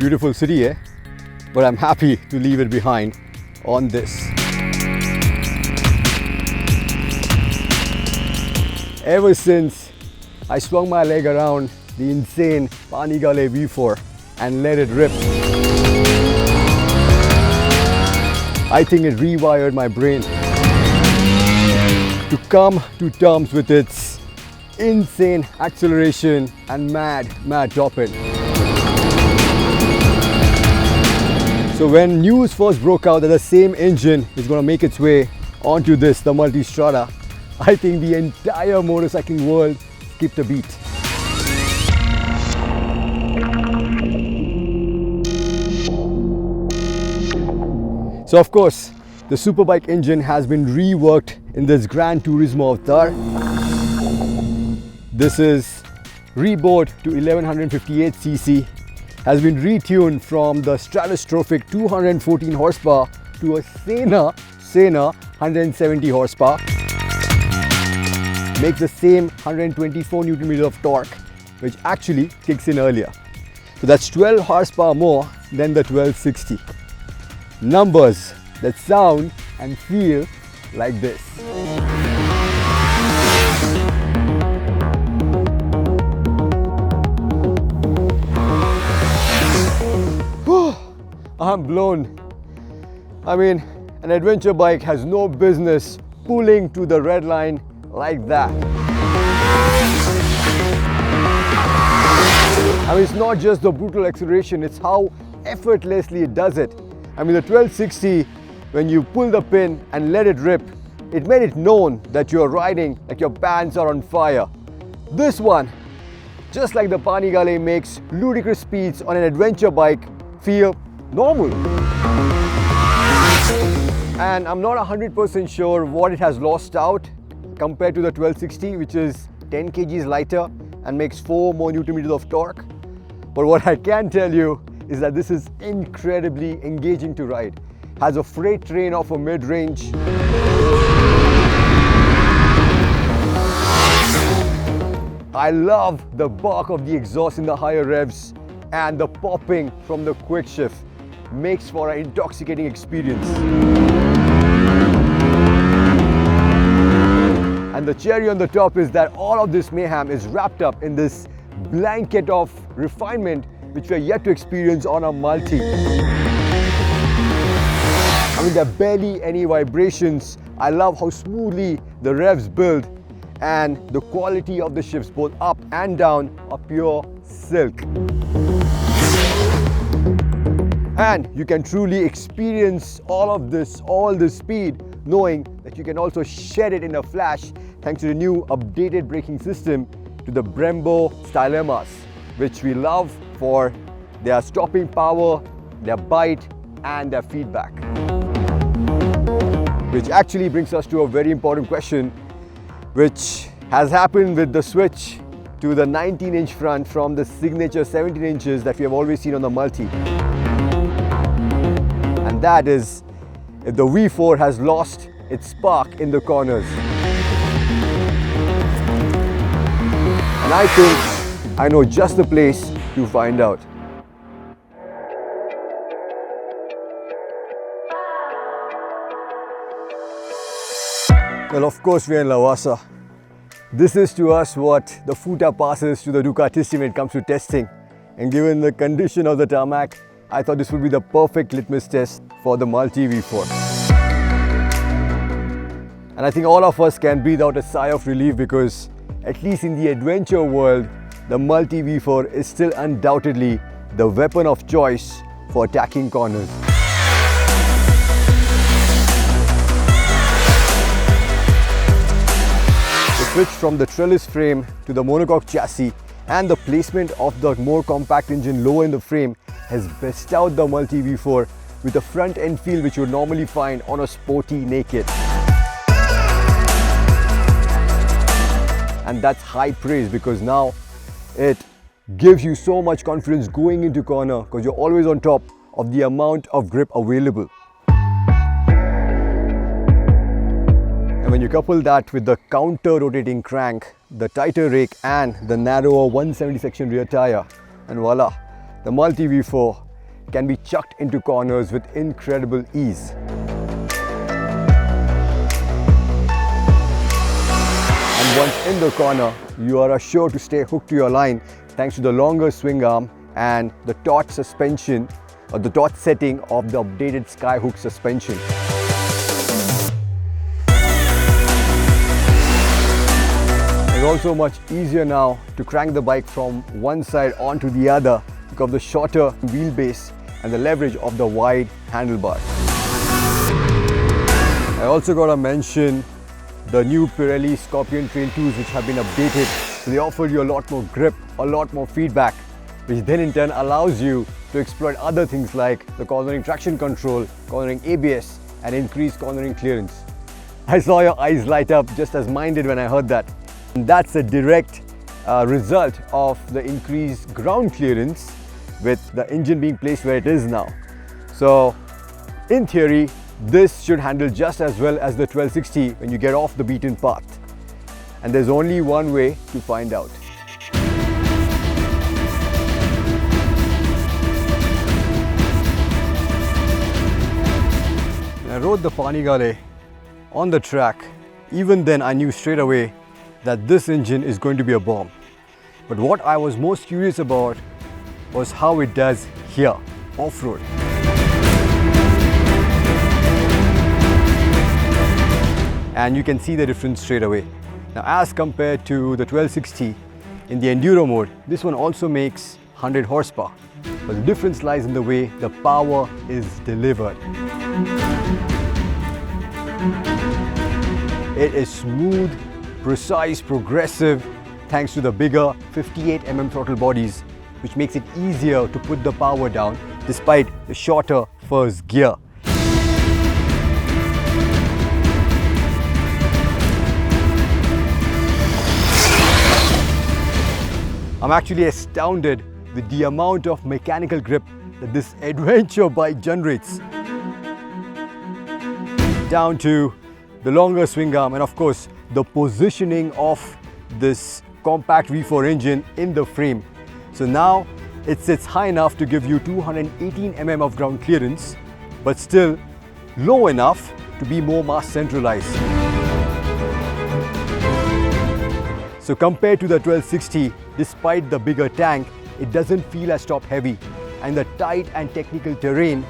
Beautiful city, eh? But I'm happy to leave it behind on this. Ever since I swung my leg around the insane Panigale V4 and let it rip, I think it rewired my brain to come to terms with its insane acceleration and mad top end. So when news first broke out that the same engine is going to make its way onto this, the Multistrada, I think the entire motorcycling world skipped a beat. So of course, the superbike engine has been reworked in this Gran Tourisma avatar. This is rebored to 1158cc, has been retuned from the stratospheric 214 horsepower to a Sena 170 horsepower. Makes the same 124 Nm of torque, which actually kicks in earlier. So that's 12 horsepower more than the 1260. Numbers that sound and feel like this. I'm blown. I mean, an adventure bike has no business pulling to the red line like that. I mean, it's not just the brutal acceleration, it's how effortlessly it does it. I mean, the 1260, when you pull the pin and let it rip, it made it known that you're riding like your pants are on fire. This one, just like the Panigale, makes ludicrous speeds on an adventure bike feel normal. And I'm not 100% sure what it has lost out compared to the 1260, which is 10 kgs lighter and makes 4 more Nm of torque. But what I can tell you is that this is incredibly engaging to ride. Has a freight train of a mid-range. I love the bark of the exhaust in the higher revs, and the popping from the quick shift makes for an intoxicating experience. And the cherry on the top is that all of this mayhem is wrapped up in this blanket of refinement which we are yet to experience on a multi. I mean, there are barely any vibrations. I love how smoothly the revs build, and the quality of the shifts both up and down are pure silk. And you can truly experience all this speed, knowing that you can also shed it in a flash thanks to the new updated braking system to the Brembo Stylemas, which we love for their stopping power, their bite and their feedback. Which actually brings us to a very important question, which has happened with the switch to the 19-inch front from the signature 17 inches that we have always seen on the Multi. And that is if the V4 has lost its spark in the corners. And I think I know just the place to find out. Well, of course we're in Lavasa. This is to us what the Futa passes to the Ducati when it comes to testing. And given the condition of the tarmac, I thought this would be the perfect litmus test for the Multi V4. And I think all of us can breathe out a sigh of relief because, at least in the adventure world, the Multi V4 is still undoubtedly the weapon of choice for attacking corners. The switch from the trellis frame to the monocoque chassis and the placement of the more compact engine lower in the frame has bestowed the Multi V4 with a front end feel which you would normally find on a sporty Naked. And that's high praise because now it gives you so much confidence going into corner because you're always on top of the amount of grip available. And when you couple that with the counter-rotating crank, the tighter rake and the narrower 170 section rear tire, and voila, the Multi V4 can be chucked into corners with incredible ease. And once in the corner, you are assured to stay hooked to your line thanks to the longer swing arm and the taut suspension or the taut setting of the updated skyhook suspension. It's also much easier now to crank the bike from one side onto the other because of the shorter wheelbase and the leverage of the wide handlebars. I also got to mention the new Pirelli Scorpion Trail 2s, which have been updated. So they offer you a lot more grip, a lot more feedback, which then in turn allows you to exploit other things like the cornering traction control, cornering ABS, and increased cornering clearance. I saw your eyes light up just as mine did when I heard that. And that's a direct result of the increased ground clearance with the engine being placed where it is now. So in theory, this should handle just as well as the 1260 when you get off the beaten path. And there's only one way to find out. When I rode the Panigale on the track, even then I knew straight away that this engine is going to be a bomb. But what I was most curious about was how it does here, off-road. And you can see the difference straight away. Now, as compared to the 1260 in the enduro mode, this one also makes 100 horsepower. But the difference lies in the way the power is delivered. It is smooth, precise, progressive, thanks to the bigger 58mm throttle bodies, which makes it easier to put the power down despite the shorter first gear. I'm actually astounded with the amount of mechanical grip that this adventure bike generates. Down to the longer swing arm and of course the positioning of this compact V4 engine in the frame. So now it sits high enough to give you 218mm of ground clearance, but still low enough to be more mass centralized. So compared to the 1260, despite the bigger tank, it doesn't feel as top heavy. And the tight and technical terrain,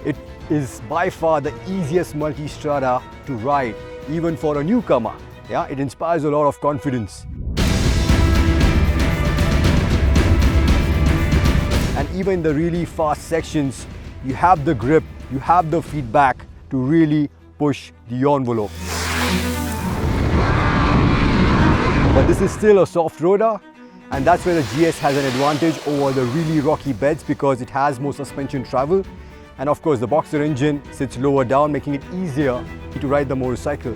it is by far the easiest Multistrada to ride, even for a newcomer. Yeah, it inspires a lot of confidence. And even in the really fast sections, you have the grip, you have the feedback to really push the envelope. But this is still a soft roader, and that's where the GS has an advantage over the really rocky beds because it has more suspension travel. And of course, the Boxer engine sits lower down, making it easier to ride the motorcycle.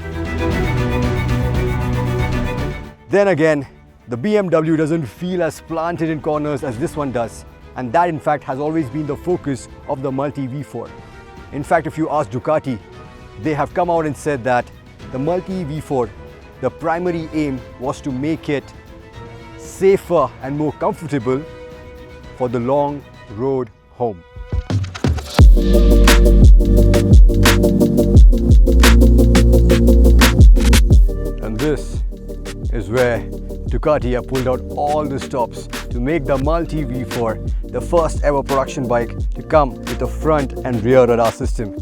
Then again, the BMW doesn't feel as planted in corners as this one does. And that in fact has always been the focus of the Multi V4. In fact, if you ask Ducati, they have come out and said that the Multi V4, the primary aim was to make it safer and more comfortable for the long road home. And this is where Ducati have pulled out all the stops to make the Multi V4 the first ever production bike to come with a front and rear radar system.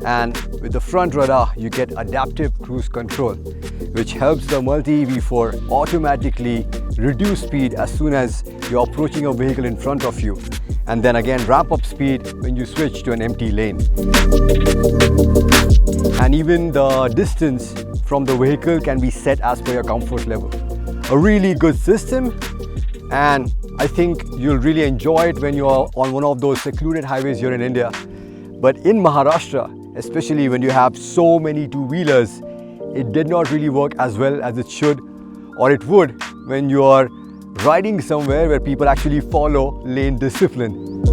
And with the front radar, you get adaptive cruise control, which helps the Multi V4 automatically reduce speed as soon as you're approaching a vehicle in front of you, and then again ramp up speed when you switch to an empty lane. And even the distance from the vehicle can be set as per your comfort level. A really good system, and I think you'll really enjoy it when you're on one of those secluded highways here in India. But in Maharashtra, especially when you have so many two-wheelers, it did not really work as well as it should, or it would when you are riding somewhere where people actually follow lane discipline.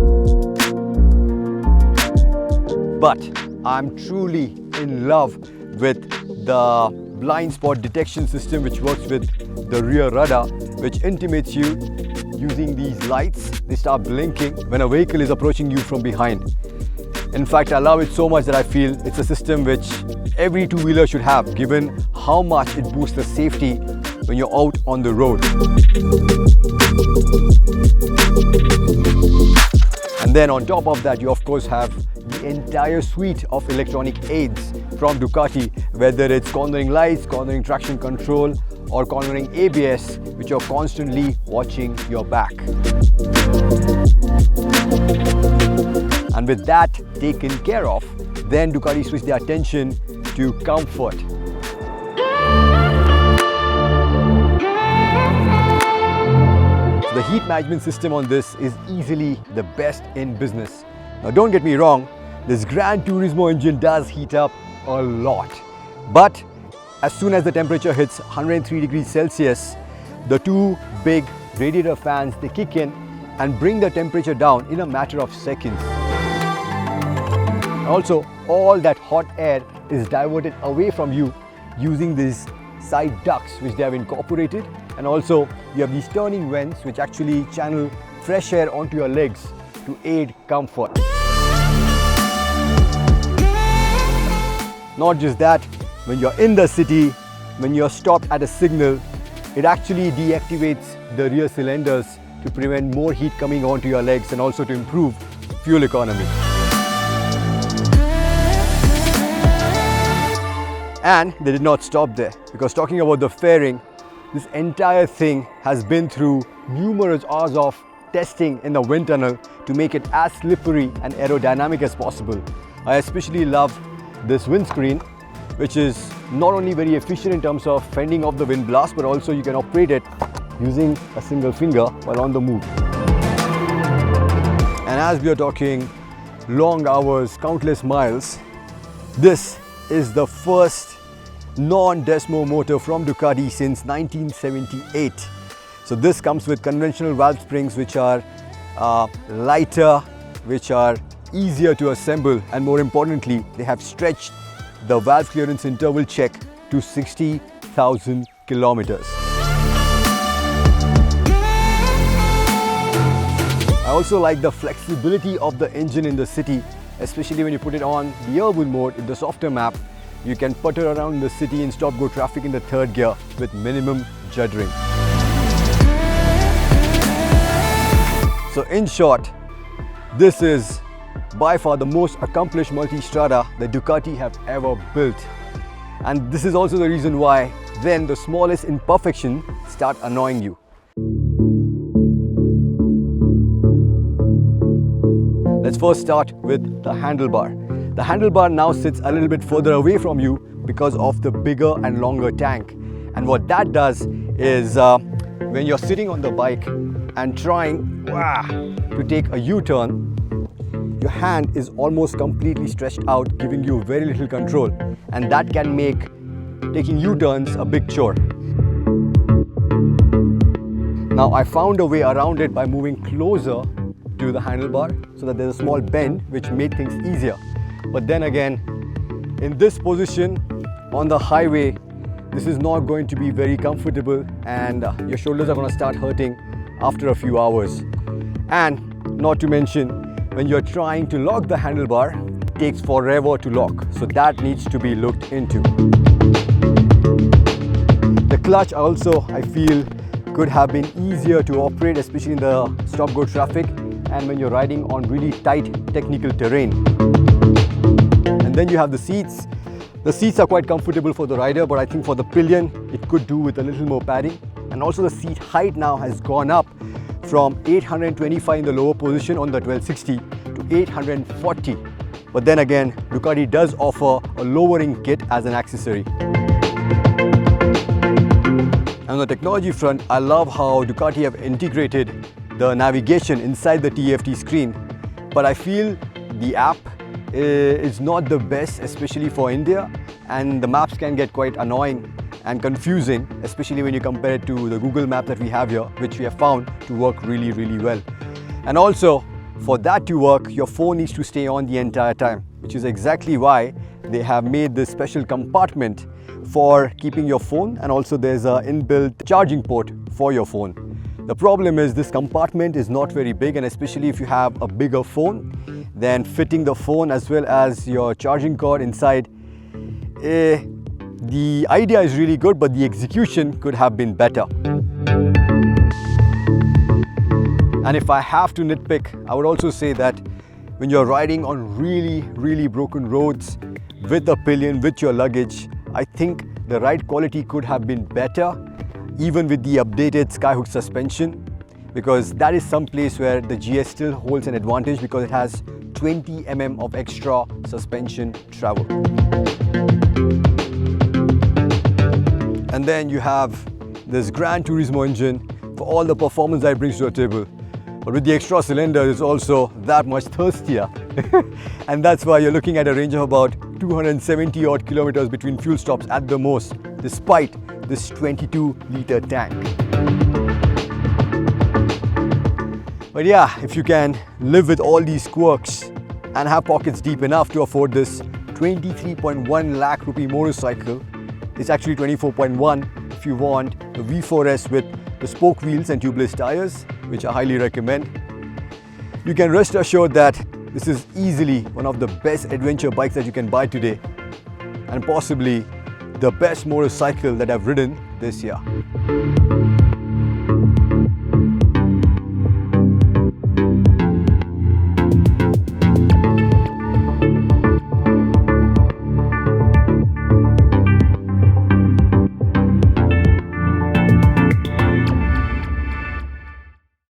But I'm truly in love with the blind spot detection system which works with the rear radar, which intimates you using these lights. They start blinking when a vehicle is approaching you from behind. In fact, I love it so much that I feel it's a system which every two-wheeler should have, given how much it boosts the safety when you're out on the road. And then on top of that, you of course have the entire suite of electronic aids from Ducati, whether it's cornering lights, cornering traction control, or cornering ABS, which are constantly watching your back. And with that taken care of, then Ducati switched their attention to comfort. So the heat management system on this is easily the best in business. Now don't get me wrong, this Gran Turismo engine does heat up a lot. But as soon as the temperature hits 103 degrees Celsius, the two big radiator fans, they kick in and bring the temperature down in a matter of seconds. Also, all that hot air is diverted away from you using these side ducts which they have incorporated, and also you have these turning vents which actually channel fresh air onto your legs to aid comfort. Not just that, when you're in the city, when you're stopped at a signal, it actually deactivates the rear cylinders to prevent more heat coming onto your legs and also to improve fuel economy. And they did not stop there, because talking about the fairing, this entire thing has been through numerous hours of testing in the wind tunnel to make it as slippery and aerodynamic as possible. I especially love this windscreen, which is not only very efficient in terms of fending off the wind blast, but also you can operate it using a single finger while on the move. And as we are talking long hours, countless miles, this is the first non-Desmo motor from Ducati since 1978. So this comes with conventional valve springs which are lighter, which are easier to assemble, and more importantly, they have stretched the valve clearance interval check to 60,000 kilometers. I also like the flexibility of the engine in the city, especially when you put it on the urban mode in the softer map. You can putter around the city in stop-go traffic in the third gear with minimum juddering. So in short, this is by far the most accomplished Multistrada that Ducati have ever built. And this is also the reason why then the smallest imperfection start annoying you. Let's first start with the handlebar. The handlebar now sits a little bit further away from you because of the bigger and longer tank. And what that does is when you're sitting on the bike and trying to take a U-turn, your hand is almost completely stretched out, giving you very little control. And that can make taking U-turns a big chore. Now I found a way around it by moving closer to the handlebar so that there's a small bend which made things easier. But then again, in this position on the highway, this is not going to be very comfortable, and your shoulders are going to start hurting after a few hours. And not to mention, when you're trying to lock the handlebar, it takes forever to lock. So that needs to be looked into. The clutch also, I feel, could have been easier to operate, especially in the stop-go traffic and when you're riding on really tight technical terrain. And then you have the seats. The seats are quite comfortable for the rider, but I think for the pillion, it could do with a little more padding. And also the seat height now has gone up from 825 in the lower position on the 1260 to 840. But then again, Ducati does offer a lowering kit as an accessory. And on the technology front, I love how Ducati have integrated the navigation inside the TFT screen. But I feel the app is not the best, especially for India, and the maps can get quite annoying and confusing, especially when you compare it to the Google map that we have here, which we have found to work really, really well. And also, for that to work, your phone needs to stay on the entire time, which is exactly why they have made this special compartment for keeping your phone, and also there's an inbuilt charging port for your phone. The problem is this compartment is not very big, and especially if you have a bigger phone, then fitting the phone as well as your charging cord inside, the idea is really good, but the execution could have been better. And if I have to nitpick, I would also say that when you're riding on really broken roads with a pillion, with your luggage, I think the ride quality could have been better, even with the updated skyhook suspension, because that is some place where the GS still holds an advantage because it has 20 mm of extra suspension travel. And then you have this Gran Tourisma engine for all the performance that it brings to the table. But with the extra cylinder, it's also that much thirstier. And that's why you're looking at a range of about 270 odd kilometers between fuel stops at the most, despite this 22-litre tank. But yeah, if you can live with all these quirks and have pockets deep enough to afford this 23.1 lakh rupee motorcycle, it's actually 24.1 if you want the V4S with the spoke wheels and tubeless tires, which I highly recommend. You can rest assured that this is easily one of the best adventure bikes that you can buy today, and possibly the best motorcycle that I've ridden this year.